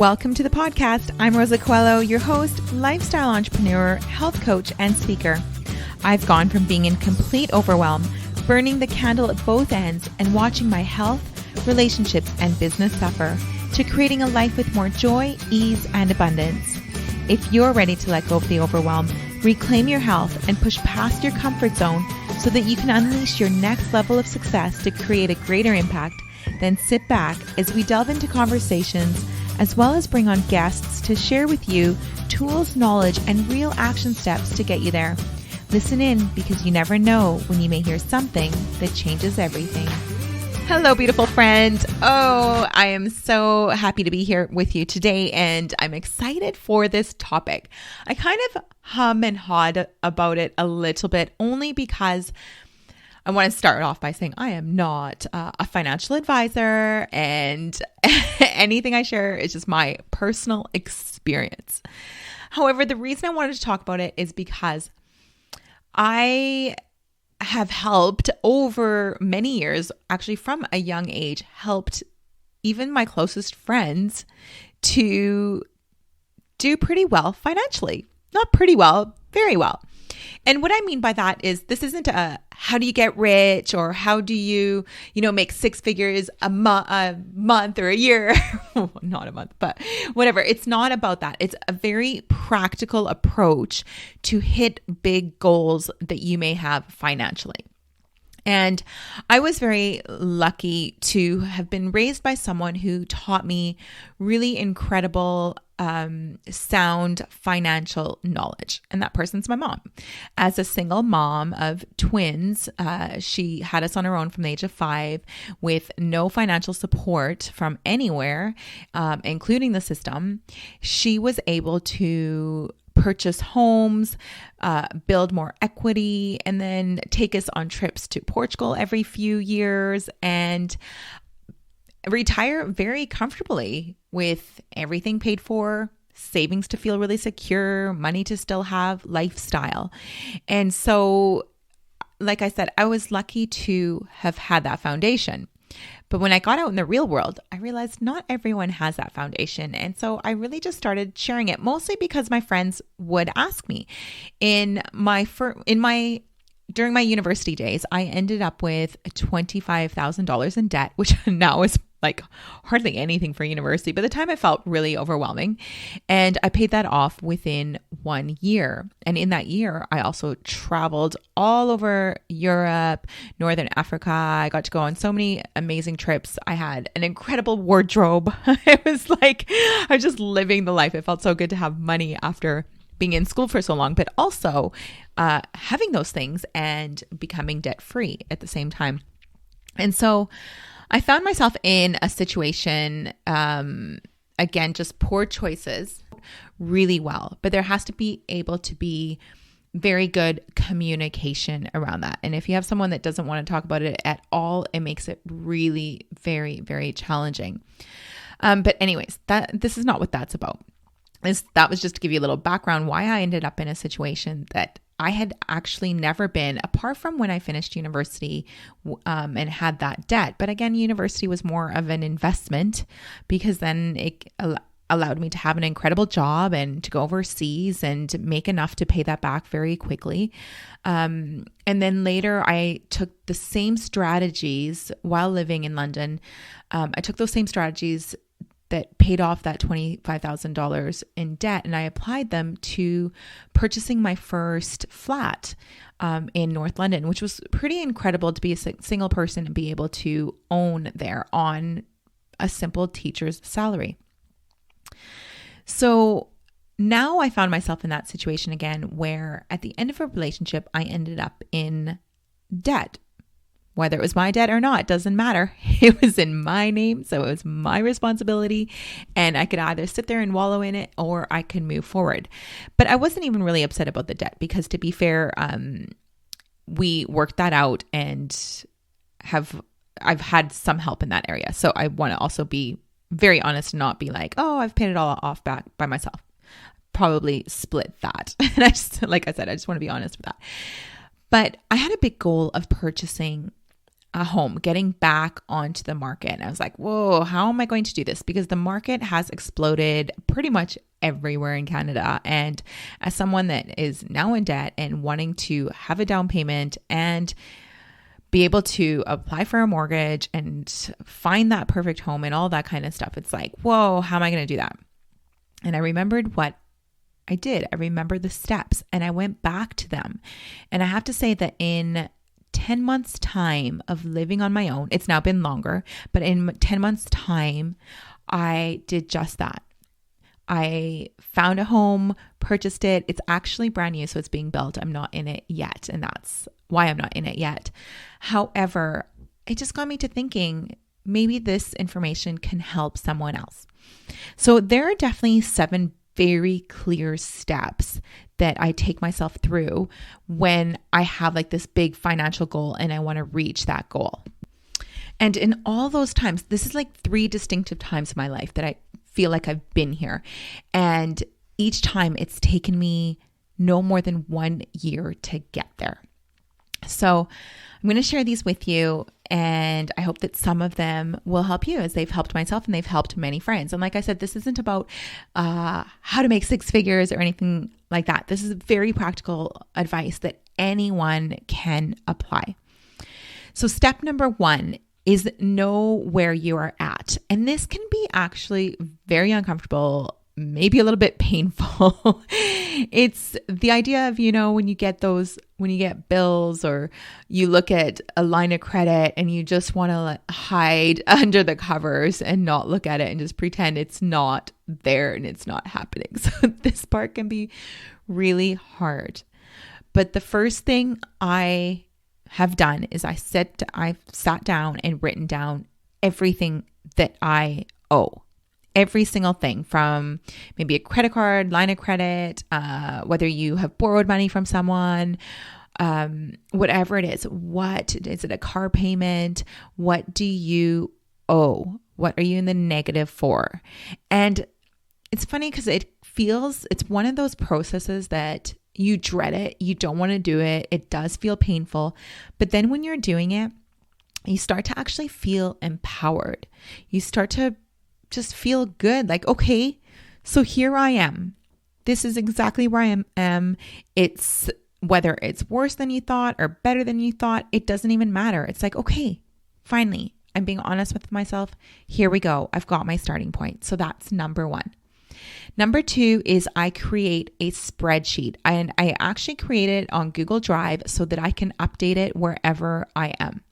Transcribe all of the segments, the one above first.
Welcome to the podcast. I'm Rosa Coelho, your host, lifestyle entrepreneur, health coach, and speaker. I've gone from being in complete overwhelm, burning the candle at both ends, and watching my health, relationships, and business suffer, to creating a life with more joy, ease, and abundance. If you're ready to let go of the overwhelm, reclaim your health, and push past your comfort zone so that you can unleash your next level of success to create a greater impact, then sit back as we delve into conversations as well as bring on guests to share with you tools, knowledge, and real action steps to get you there. Listen in, because you never know when you may hear something that changes everything. Hello, beautiful friend. Oh, I am so happy to be here with you today, and I'm excited for this topic. I kind of hum and hawed about it a little bit, only because I want to start off by saying I am not a financial advisor, and anything I share is just my personal experience. However, the reason I wanted to talk about it is because I have helped over many years, actually from a young age, helped even my closest friends to do pretty well financially. Not pretty well, very well. And what I mean by that is this isn't a how do you get rich or how do you, make six figures a month or a year. Not a month, but whatever. It's not about that. It's a very practical approach to hit big goals that you may have financially. And I was very lucky to have been raised by someone who taught me really incredible, sound financial knowledge. And that person's my mom. As a single mom of twins, she had us on her own from the age of 5 with no financial support from anywhere, including the system. She was able to purchase homes, build more equity, and then take us on trips to Portugal every few years and retire very comfortably with everything paid for, savings to feel really secure, money to still have, lifestyle. And so, like I said, I was lucky to have had that foundation. But when I got out in the real world, I realized not everyone has that foundation. And so I really just started sharing it, mostly because my friends would ask me. During my university days, I ended up with $25,000 in debt, which now is like hardly anything for university. But at the time, it felt really overwhelming. And I paid that off within 1 year. And in that year, I also traveled all over Europe, Northern Africa. I got to go on so many amazing trips. I had an incredible wardrobe. It was like I was just living the life. It felt so good to have money after being in school for so long, but also having those things and becoming debt-free at the same time. And so I found myself in a situation, again, just poor choices really well, but there has to be able to be very good communication around that. And if you have someone that doesn't want to talk about it at all, it makes it really very, very challenging. But anyways, this is not what that's about. That was just to give you a little background why I ended up in a situation that I had actually never been, apart from when I finished university and had that debt. But again, university was more of an investment because then it allowed me to have an incredible job and to go overseas and make enough to pay that back very quickly. And then later I took the same strategies while living in London. I took those same strategies that paid off that $25,000 in debt, and I applied them to purchasing my first flat in North London, which was pretty incredible to be a single person and be able to own there on a simple teacher's salary. So now I found myself in that situation again, where at the end of a relationship, I ended up in debt. Whether it was my debt or not, doesn't matter. It was in my name, so it was my responsibility, and I could either sit there and wallow in it or I could move forward. But I wasn't even really upset about the debt because, to be fair, we worked that out, and I've had some help in that area. So I want to also be very honest and not be like, oh, I've paid it all off back by myself. Probably split that. And I just want to be honest with that. But I had a big goal of purchasing a home, getting back onto the market. And I was like, whoa, how am I going to do this? Because the market has exploded pretty much everywhere in Canada. And as someone that is now in debt and wanting to have a down payment and be able to apply for a mortgage and find that perfect home and all that kind of stuff, it's like, whoa, how am I going to do that? And I remembered what I did. I remembered the steps and I went back to them. And I have to say that in 10 months time of living on my own, it's now been longer, but in 10 months time, I did just that. I found a home, purchased it. It's actually brand new, so it's being built. I'm not in it yet, and that's why I'm not in it yet. However, it just got me to thinking, maybe this information can help someone else. So there are definitely 7 very clear steps that I take myself through when I have like this big financial goal and I want to reach that goal. And in all those times, this is like 3 distinctive times in my life that I feel like I've been here. And each time it's taken me no more than 1 year to get there. So I'm going to share these with you, and I hope that some of them will help you, as they've helped myself and they've helped many friends. And like I said, this isn't about how to make 6 figures or anything like that. This is very practical advice that anyone can apply. So step number 1 is know where you are at. And this can be actually very uncomfortable, maybe a little bit painful. It's the idea of, when you get bills or you look at a line of credit and you just want to hide under the covers and not look at it and just pretend it's not there and it's not happening. So this part can be really hard. But the first thing I have done is I've sat down and written down everything that I owe. Every single thing, from maybe a credit card, line of credit, whether you have borrowed money from someone, whatever it is. What is it? A car payment? What do you owe? What are you in the negative for? And it's funny because it's one of those processes that you dread it. You don't want to do it. It does feel painful. But then when you're doing it, you start to actually feel empowered. You start to just feel good. Like, okay, so here I am. This is exactly where I am. It's whether it's worse than you thought or better than you thought, it doesn't even matter. It's like, okay, finally, I'm being honest with myself. Here we go. I've got my starting point. So that's number 1. Number 2 is I create a spreadsheet, and I actually create it on Google Drive so that I can update it wherever I am.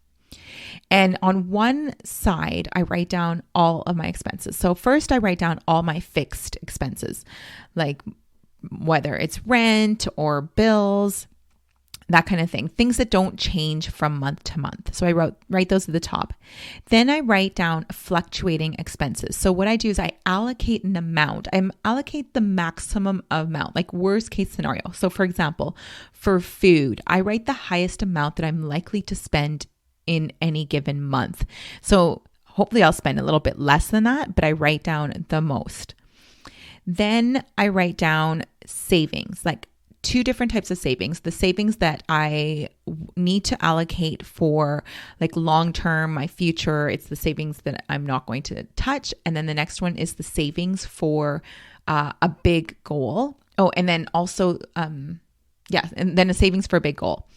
And on one side, I write down all of my expenses. So first I write down all my fixed expenses, like whether it's rent or bills, that kind of thing, things that don't change from month to month. So I write those at the top. Then I write down fluctuating expenses. So what I do is I allocate an amount. I allocate the maximum amount, like worst case scenario. So for example, for food, I write the highest amount that I'm likely to spend in any given month. So hopefully I'll spend a little bit less than that, but I write down the most. Then I write down savings, like 2 different types of savings. The savings that I need to allocate for like long-term, my future, it's the savings that I'm not going to touch. And then the next one is the savings for a big goal. Oh, and then also, and then a savings for a big goal.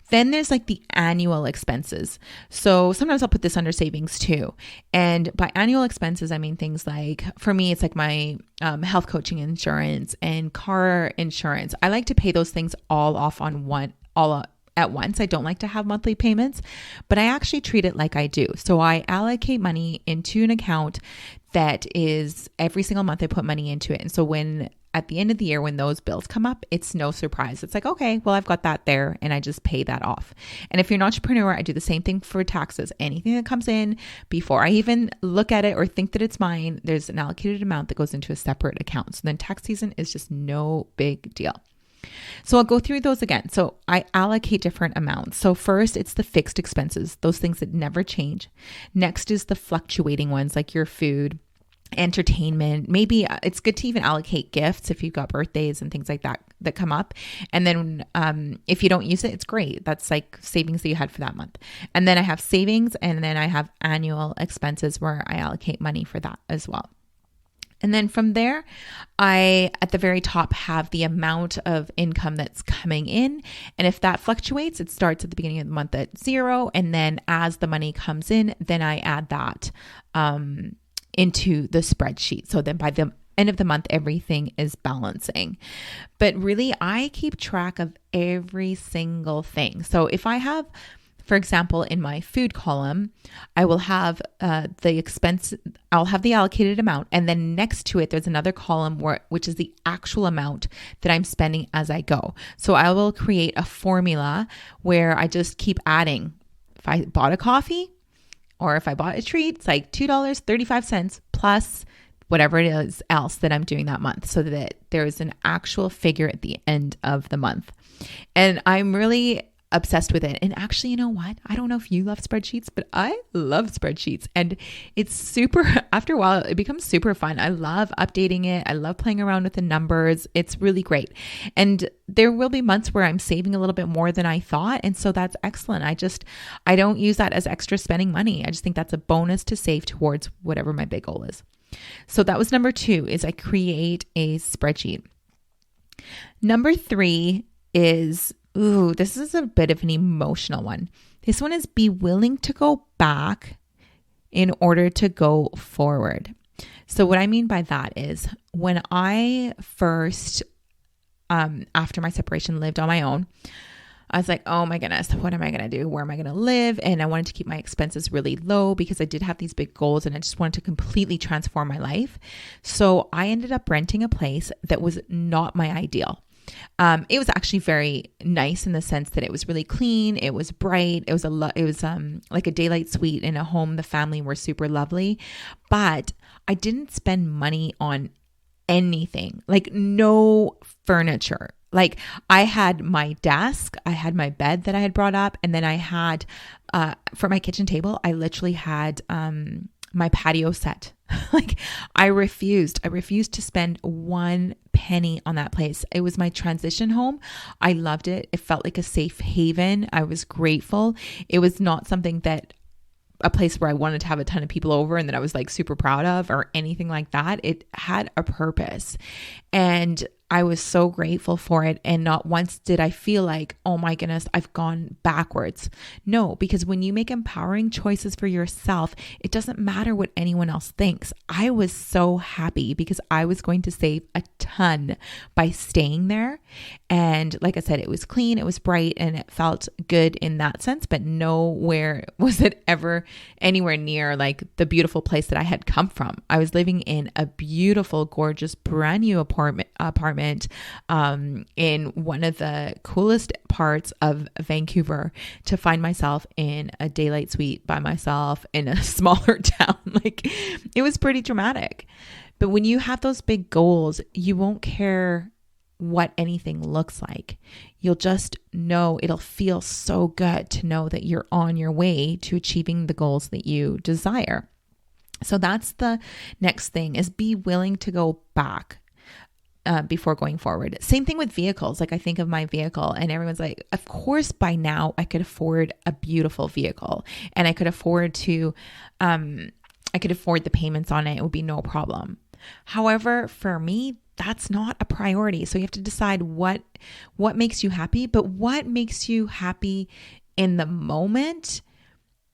Then there's like the annual expenses. So sometimes I'll put this under savings too. And by annual expenses, I mean things like, for me, it's like my health coaching insurance and car insurance. I like to pay those things all off all at once. I don't like to have monthly payments, but I actually treat it like I do. So I allocate money into an account that is every single month I put money into it. And so at the end of the year, when those bills come up, it's no surprise. It's like, okay, well, I've got that there and I just pay that off. And if you're an entrepreneur, I do the same thing for taxes. Anything that comes in before I even look at it or think that it's mine, there's an allocated amount that goes into a separate account. So then tax season is just no big deal. So I'll go through those again. So I allocate different amounts. So first, it's the fixed expenses, those things that never change. Next is the fluctuating ones, like your food, entertainment. Maybe it's good to even allocate gifts if you've got birthdays and things like that that come up. And then if you don't use it, it's great. That's like savings that you had for that month. And then I have savings, and then I have annual expenses where I allocate money for that as well. And then from there, I, at the very top, have the amount of income that's coming in. And if that fluctuates, it starts at the beginning of the month at 0. And then as the money comes in, then I add that into the spreadsheet. So then by the end of the month, everything is balancing. But really, I keep track of every single thing. So if I have, for example, in my food column, I will have the expense, I'll have the allocated amount. And then next to it, there's another column which is the actual amount that I'm spending as I go. So I will create a formula where I just keep adding. If I bought a coffee or if I bought a treat, it's like $2.35 plus whatever it is else that I'm doing that month, so that there is an actual figure at the end of the month. And I'm really obsessed with it. And actually, you know what? I don't know if you love spreadsheets, but I love spreadsheets. And it's super, after a while, it becomes super fun. I love updating it. I love playing around with the numbers. It's really great. And there will be months where I'm saving a little bit more than I thought. And so that's excellent. I don't use that as extra spending money. I just think that's a bonus to save towards whatever my big goal is. So that was number 2, is I create a spreadsheet. Number 3 is, this is a bit of an emotional one. This one is be willing to go back in order to go forward. So what I mean by that is when I first, after my separation, lived on my own, I was like, oh my goodness, what am I going to do? Where am I going to live? And I wanted to keep my expenses really low because I did have these big goals and I just wanted to completely transform my life. So I ended up renting a place that was not my ideal. It was actually very nice in the sense that it was really clean. It was bright. It was like a daylight suite in a home. The family were super lovely, but I didn't spend money on anything, like no furniture. Like I had my desk, I had my bed that I had brought up, and then I had, for my kitchen table, I literally had, my patio set. Like I refused to spend one penny on that place. It was my transition home. I loved it. It felt like a safe haven. I was grateful. It was not something that a place where I wanted to have a ton of people over and that I was like super proud of or anything like that. It had a purpose and I was so grateful for it. And not once did I feel like, oh my goodness, I've gone backwards. No, because when you make empowering choices for yourself, it doesn't matter what anyone else thinks. I was so happy because I was going to save a ton by staying there. And like I said, it was clean, it was bright, and it felt good in that sense, but nowhere was it ever anywhere near like the beautiful place that I had come from. I was living in a beautiful, gorgeous, brand new apartment in one of the coolest parts of Vancouver, to find myself in a daylight suite by myself in a smaller town. Like it was pretty dramatic. But when you have those big goals, you won't care what anything looks like. You'll just know, it'll feel so good to know that you're on your way to achieving the goals that you desire. So that's the next thing, is be willing to go back before going forward. Same thing with vehicles. Like I think of my vehicle and everyone's like, of course by now I could afford a beautiful vehicle and I could afford to, the payments on it. It would be no problem. However, for me, that's not a priority. So you have to decide what makes you happy, but what makes you happy in the moment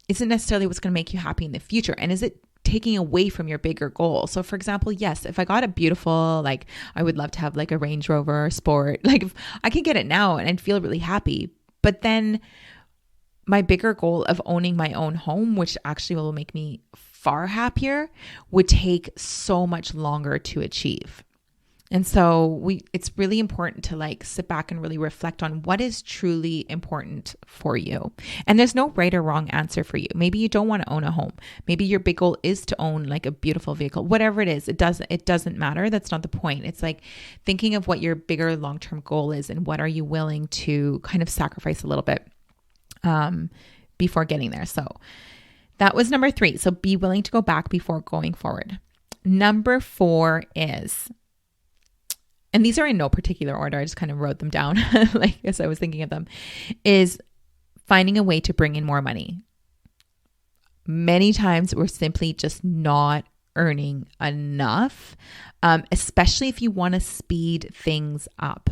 isn't necessarily what's going to make you happy in the future. And is it taking away from your bigger goal? So for example, yes, if I got a beautiful, like I would love to have like a Range Rover Sport, like if I can get it now and I'd feel really happy, but then my bigger goal of owning my own home, which actually will make me far happier, would take so much longer to achieve. And so it's really important to like sit back and really reflect on what is truly important for you. And there's no right or wrong answer for you. Maybe you don't want to own a home. Maybe your big goal is to own like a beautiful vehicle. Whatever it is, it doesn't matter. That's not the point. It's like thinking of what your bigger long-term goal is and what are you willing to kind of sacrifice a little bit before getting there. So that was number 3. So be willing to go back before going forward. number 4 is, and these are in no particular order, I just kind of wrote them down like as I was thinking of them, is finding a way to bring in more money. Many times we're simply just not earning enough, especially if you want to speed things up.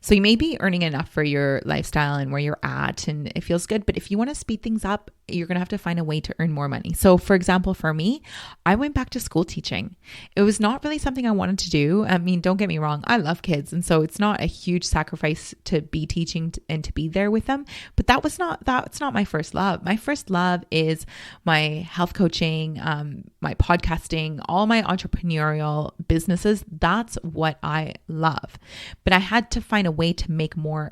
So you may be earning enough for your lifestyle and where you're at, and it feels good. But if you want to speed things up, you're going to have to find a way to earn more money. So for example, for me, I went back to school teaching. It was not really something I wanted to do. I mean, don't get me wrong. I love kids. And so it's not a huge sacrifice to be teaching and to be there with them. But that's not my first love. My first love is my health coaching, my podcasting, all my entrepreneurial businesses. That's what I love. But I had to find a way to make more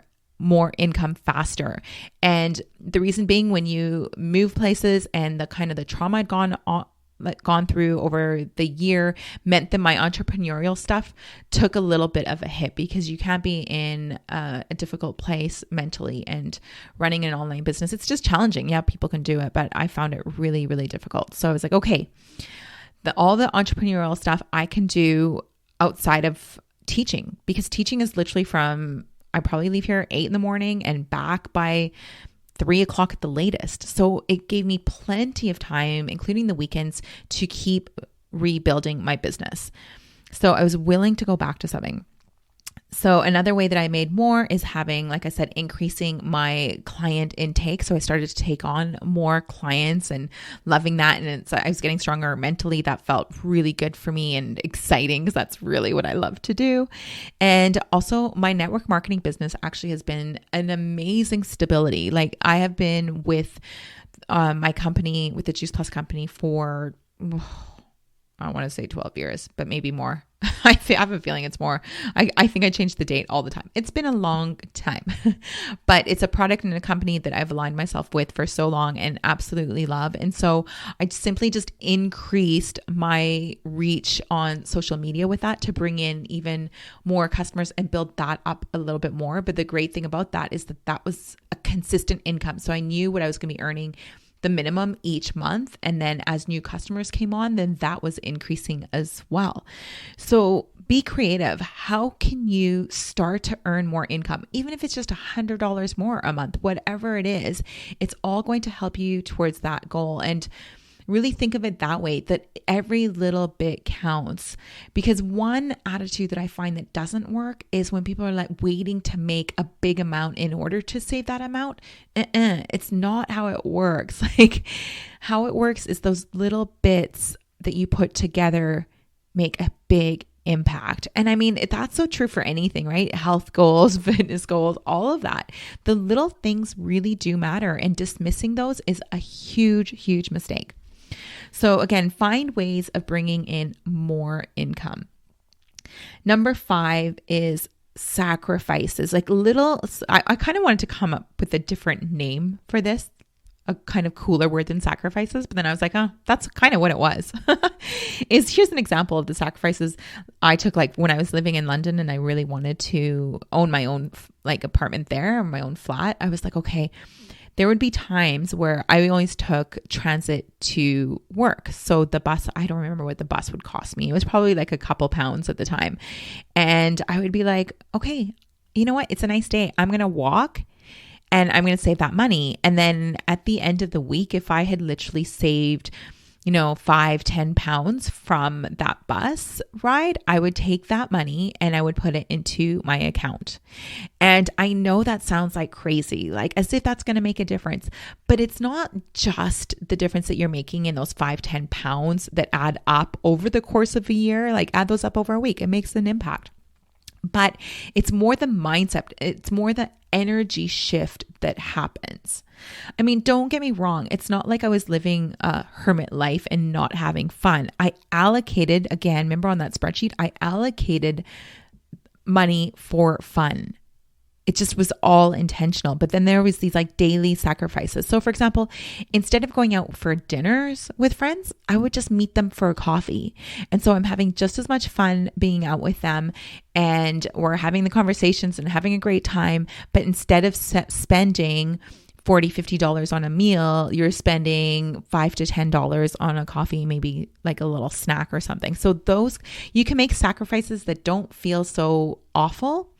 income faster. And the reason being, when you move places and the kind of the trauma I'd gone through over the year meant that my entrepreneurial stuff took a little bit of a hit, because you can't be in a difficult place mentally and running an online business. It's just challenging. Yeah, people can do it, but I found it really, really difficult. So I was like, okay, all the entrepreneurial stuff I can do outside of teaching, because teaching is literally from, I probably leave here at 8 a.m. and back by 3 o'clock at the latest. So it gave me plenty of time, including the weekends, to keep rebuilding my business. So I was willing to go back to something. So another way that I made more is having, like I said, increasing my client intake. So I started to take on more clients and loving that. And I was getting stronger mentally. That felt really good for me and exciting, because that's really what I love to do. And also my network marketing business actually has been an amazing stability. Like I have been with my company, with the Juice Plus company for, I want to say 12 years, but maybe more. I have a feeling it's more. I think I change the date all the time. It's been a long time, but it's a product and a company that I've aligned myself with for so long and absolutely love. And so I simply just increased my reach on social media with that to bring in even more customers and build that up a little bit more. But the great thing about that is that was a consistent income. So I knew what I was going to be earning, the minimum each month. And then as new customers came on, then that was increasing as well. So be creative. How can you start to earn more income? Even if it's just $100 more a month, whatever it is, it's all going to help you towards that goal. And really think of it that way, that every little bit counts. Because one attitude that I find that doesn't work is when people are like waiting to make a big amount in order to save that amount. It's not how it works. Like how it works is those little bits that you put together make a big impact. And I mean, that's so true for anything, right? Health goals, fitness goals, all of that. The little things really do matter, and dismissing those is a huge, huge mistake. So again, find ways of bringing in more income. Number 5 is sacrifices. Like I kind of wanted to come up with a different name for this, a kind of cooler word than sacrifices. But then I was like, oh, that's kind of what it was. Here's an example of the sacrifices I took, like when I was living in London and I really wanted to own my own like apartment there, or my own flat. I was like, okay, there would be times where I always took transit to work. So the bus, I don't remember what the bus would cost me. It was probably like a couple pounds at the time. And I would be like, okay, you know what? It's a nice day. I'm going to walk and I'm going to save that money. And then at the end of the week, if I had literally saved, 5-10 pounds from that bus ride, I would take that money and I would put it into my account. And I know that sounds like crazy, like as if that's going to make a difference, but it's not just the difference that you're making in those 5-10 pounds that add up over the course of a year. Like add those up over a week, it makes an impact. But it's more the mindset. It's more the energy shift that happens. I mean, don't get me wrong. It's not like I was living a hermit life and not having fun. I allocated, again, remember on that spreadsheet, I allocated money for fun. It just was all intentional. But then there was these like daily sacrifices. So for example, instead of going out for dinners with friends, I would just meet them for a coffee. And so I'm having just as much fun being out with them, and we're having the conversations and having a great time. But instead of spending $40, $50 on a meal, you're spending $5 to $10 on a coffee, maybe like a little snack or something. So those, you can make sacrifices that don't feel so awful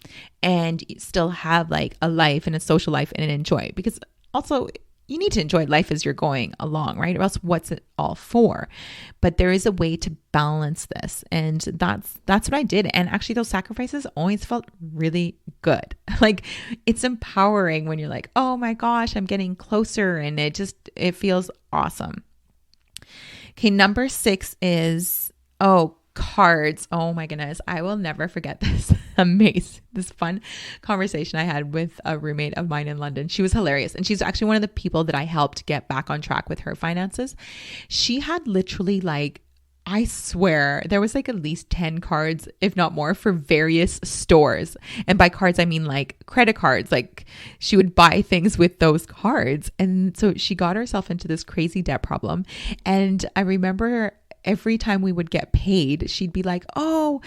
and still have like a life and a social life and enjoy, because also you need to enjoy life as you're going along, right? Or else what's it all for? But there is a way to balance this. And that's what I did. And actually those sacrifices always felt really good. Like it's empowering when you're like, oh my gosh, I'm getting closer, and it feels awesome. Okay. Number 6 is, cards. Oh my goodness. I will never forget this this fun conversation I had with a roommate of mine in London. She was hilarious. And she's actually one of the people that I helped get back on track with her finances. She had literally I swear there was at least 10 cards, if not more, for various stores. And by cards, I mean credit cards. She would buy things with those cards. And so she got herself into this crazy debt problem. And I remember every time we would get paid, she'd be like, oh,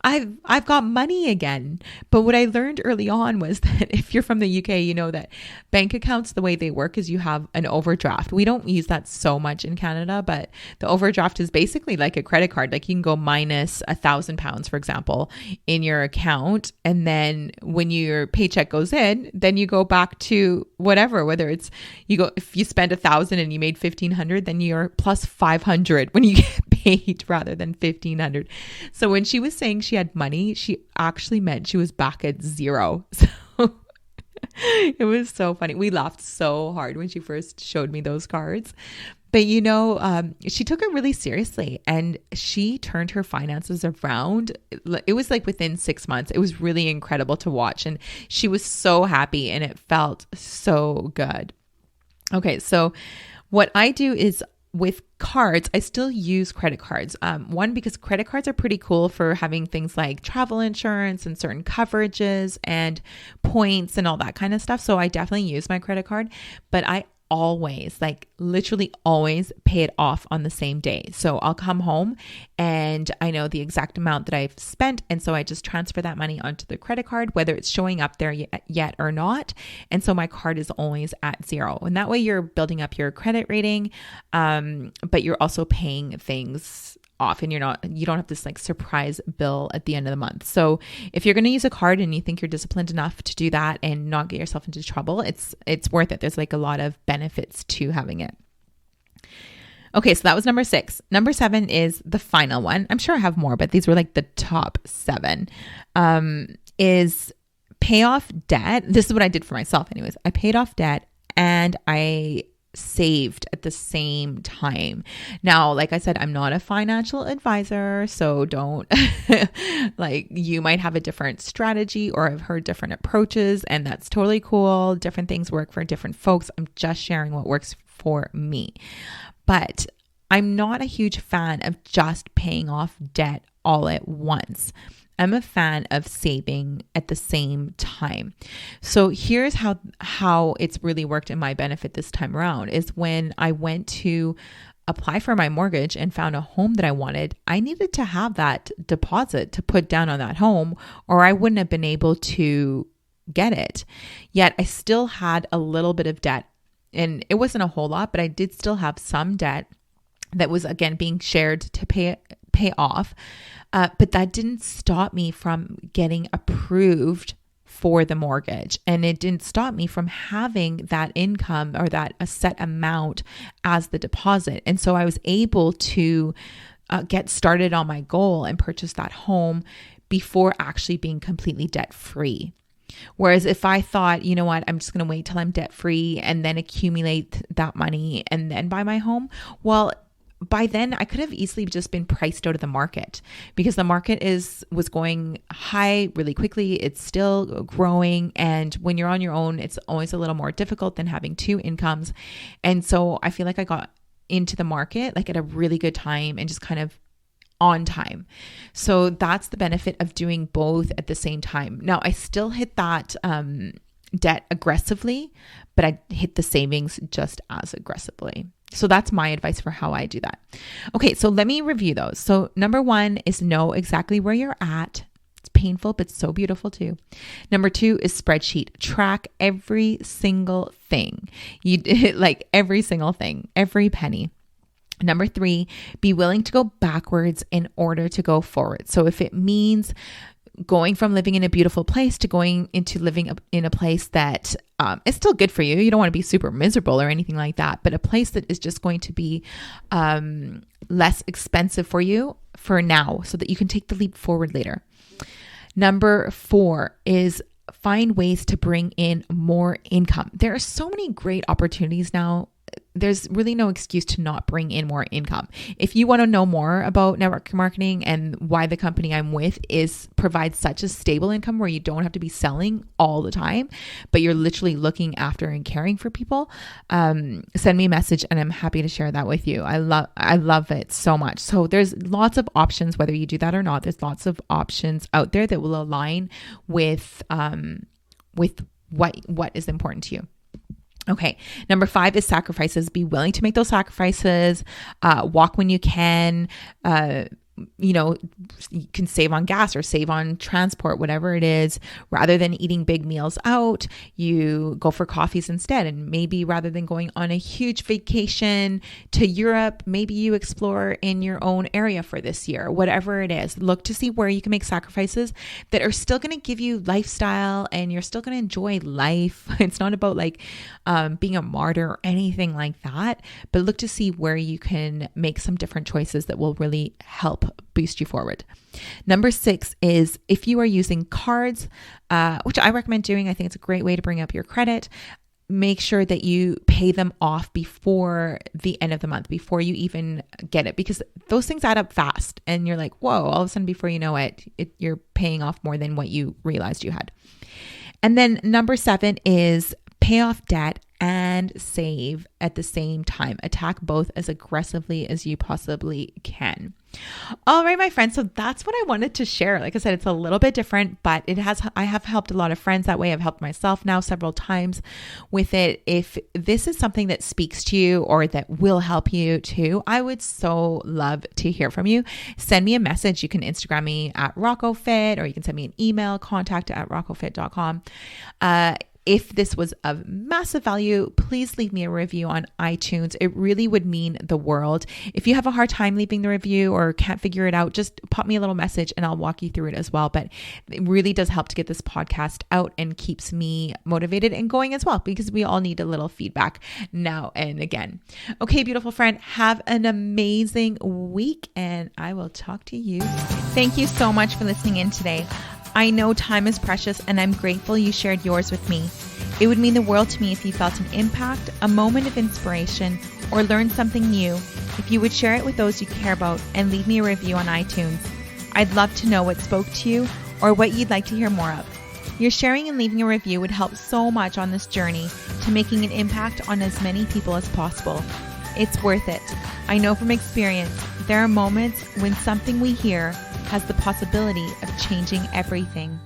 I've got money again. But what I learned early on was that if you're from the UK, you know that bank accounts, the way they work is you have an overdraft. We don't use that so much in Canada, but the overdraft is basically like a credit card. You can go minus £1,000, for example, in your account. And then when your paycheck goes in, then you go back to whatever, whether it's if you spend 1,000 and you made 1,500, then you're plus 500 when you get paid rather than 1,500. So when she was saying she had money, she actually meant she was back at zero. So it was so funny. We laughed so hard when she first showed me those cards. But she took it really seriously, and she turned her finances around. It was within 6 months. It was really incredible to watch, and she was so happy, and it felt so good. Okay, so what I do is, with cards, I still use credit cards. One, because credit cards are pretty cool for having things like travel insurance and certain coverages and points and all that kind of stuff. So I definitely use my credit card, but I always, literally always pay it off on the same day. So I'll come home and I know the exact amount that I've spent. And so I just transfer that money onto the credit card, whether it's showing up there yet or not. And so my card is always at zero. And that way you're building up your credit rating, but you're also paying things off, and you don't have this surprise bill at the end of the month. So if you're going to use a card and you think you're disciplined enough to do that and not get yourself into trouble, it's worth it. There's a lot of benefits to having it. Okay, so that was number 6. Number 7 is the final one. I'm sure I have more, but these were the top 7. Is pay off debt. This is what I did for myself anyways. I paid off debt and I saved at the same time. Now, like I said, I'm not a financial advisor, so don't you might have a different strategy or have heard different approaches, and that's totally cool. Different things work for different folks. I'm just sharing what works for me. But I'm not a huge fan of just paying off debt all at once. I'm a fan of saving at the same time. So here's how it's really worked in my benefit this time around is when I went to apply for my mortgage and found a home that I wanted, I needed to have that deposit to put down on that home, or I wouldn't have been able to get it. Yet I still had a little bit of debt, and it wasn't a whole lot, but I did still have some debt that was, again, being shared to pay off. But that didn't stop me from getting approved for the mortgage. And it didn't stop me from having that income or that a set amount as the deposit. And so I was able to get started on my goal and purchase that home before actually being completely debt free. Whereas if I thought, you know what, I'm just going to wait till I'm debt free and then accumulate that money and then buy my home, well, by then I could have easily just been priced out of the market, because the market was going high really quickly. It's still growing. And when you're on your own, it's always a little more difficult than having 2 incomes. And so I feel like I got into the market at a really good time and just kind of on time. So that's the benefit of doing both at the same time. Now I still hit that debt aggressively, but I hit the savings just as aggressively. So that's my advice for how I do that. Okay, so let me review those. So number 1 is know exactly where you're at. It's painful, but so beautiful too. Number 2 is spreadsheet. Track every single thing. Like every single thing, every penny. Number 3, be willing to go backwards in order to go forward. So if it means going from living in a beautiful place to going into living in a place that is still good for you. You don't want to be super miserable or anything like that, but a place that is just going to be less expensive for you for now so that you can take the leap forward later. Number 4 is find ways to bring in more income. There are so many great opportunities now. There's really no excuse to not bring in more income. If you want to know more about network marketing and why the company I'm with provides such a stable income where you don't have to be selling all the time, but you're literally looking after and caring for people, send me a message and I'm happy to share that with you. I love it so much. So there's lots of options, whether you do that or not. There's lots of options out there that will align with what is important to you. Okay. Number 5 is sacrifices. Be willing to make those sacrifices. Walk when you can. You can save on gas or save on transport, whatever it is. Rather than eating big meals out, you go for coffees instead. And maybe rather than going on a huge vacation to Europe, maybe you explore in your own area for this year, whatever it is. Look to see where you can make sacrifices that are still going to give you lifestyle and you're still going to enjoy life. It's not about being a martyr or anything like that, but look to see where you can make some different choices that will really help boost you forward. Number 6 is if you are using cards, which I recommend doing, I think it's a great way to bring up your credit. Make sure that you pay them off before the end of the month, before you even get it, because those things add up fast and you're like, whoa, all of a sudden before you know it, you're paying off more than what you realized you had. And then number 7 is pay off debt and save at the same time. Attack both as aggressively as you possibly can. All right, my friends. So that's what I wanted to share. Like I said, it's a little bit different, but I have helped a lot of friends that way. I've helped myself now several times with it. If this is something that speaks to you or that will help you too, I would so love to hear from you. Send me a message. You can Instagram me at RoccoFit, or you can send me an email, contact@roccofit.com. If this was of massive value, please leave me a review on iTunes. It really would mean the world. If you have a hard time leaving the review or can't figure it out, just pop me a little message and I'll walk you through it as well. But it really does help to get this podcast out and keeps me motivated and going as well, because we all need a little feedback now and again. Okay, beautiful friend, have an amazing week and I will talk to you. Thank you so much for listening in today. I know time is precious and I'm grateful you shared yours with me. It would mean the world to me if you felt an impact, a moment of inspiration, or learned something new, if you would share it with those you care about and leave me a review on iTunes. I'd love to know what spoke to you or what you'd like to hear more of. Your sharing and leaving a review would help so much on this journey to making an impact on as many people as possible. It's worth it. I know from experience, there are moments when something we hear has the possibility of changing everything.